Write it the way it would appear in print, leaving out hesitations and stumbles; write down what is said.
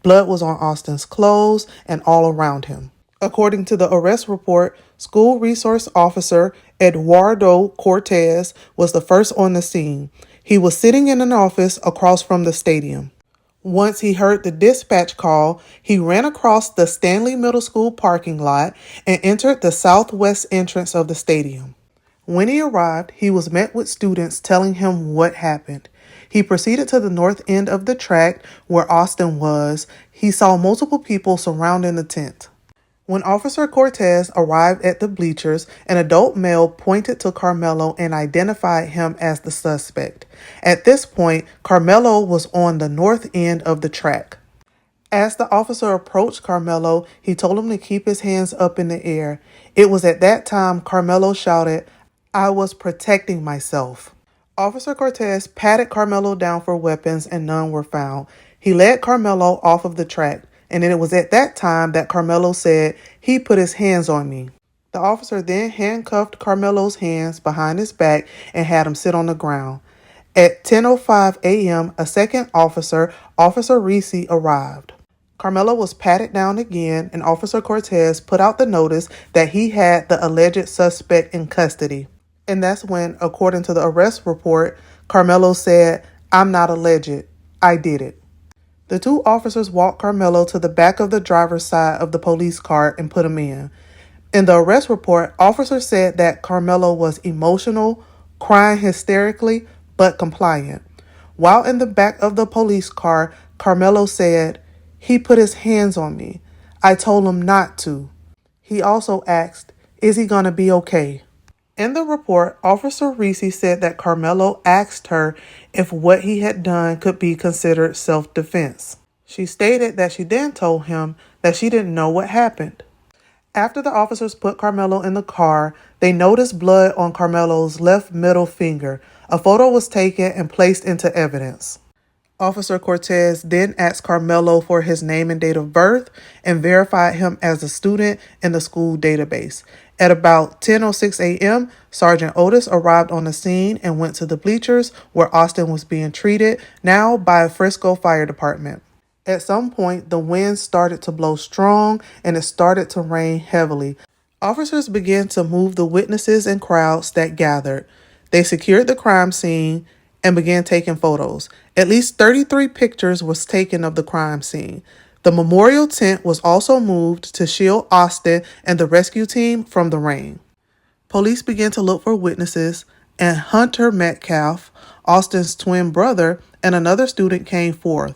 Blood was on Austin's clothes and all around him. According to the arrest report, school resource officer Eduardo Cortez was the first on the scene. He was sitting in an office across from the stadium. Once he heard the dispatch call, he ran across the Stanley Middle School parking lot and entered the southwest entrance of the stadium. When he arrived, he was met with students telling him what happened. He proceeded to the north end of the track where Austin was. He saw multiple people surrounding the tent. When Officer Cortez arrived at the bleachers, an adult male pointed to Karmelo and identified him as the suspect. At this point, Karmelo was on the north end of the track. As the officer approached Karmelo, he told him to keep his hands up in the air. It was at that time Karmelo shouted, "I was protecting myself." Officer Cortez patted Karmelo down for weapons and none were found. He led Karmelo off of the track. And it was at that time that Karmelo said, "He put his hands on me." The officer then handcuffed Karmelo's hands behind his back and had him sit on the ground. At 10:05 a.m., a second officer, Officer Reese, arrived. Karmelo was patted down again, and Officer Cortez put out the notice that he had the alleged suspect in custody. And that's when, according to the arrest report, Karmelo said, "I'm not alleged. I did it." The two officers walked Karmelo to the back of the driver's side of the police car and put him in. In the arrest report, officers said that Karmelo was emotional, crying hysterically, but compliant. While in the back of the police car, Karmelo said, "He put his hands on me. I told him not to." He also asked, "Is he gonna be okay?" In the report, Officer Reese said that Karmelo asked her if what he had done could be considered self-defense. She stated that she then told him that she didn't know what happened. After the officers put Karmelo in the car, they noticed blood on Karmelo's left middle finger. A photo was taken and placed into evidence. Officer Cortez then asked Karmelo for his name and date of birth and verified him as a student in the school database. At about 10:06 a.m., Sergeant Otis arrived on the scene and went to the bleachers where Austin was being treated, now by a Frisco Fire Department. At some point, the wind started to blow strong and it started to rain heavily. Officers began to move the witnesses and crowds that gathered. They secured the crime scene and began taking photos. At least 33 pictures was taken of the crime scene. The memorial tent was also moved to shield Austin and the rescue team from the rain. Police began to look for witnesses, and Hunter Metcalf, Austin's twin brother, and another student came forth.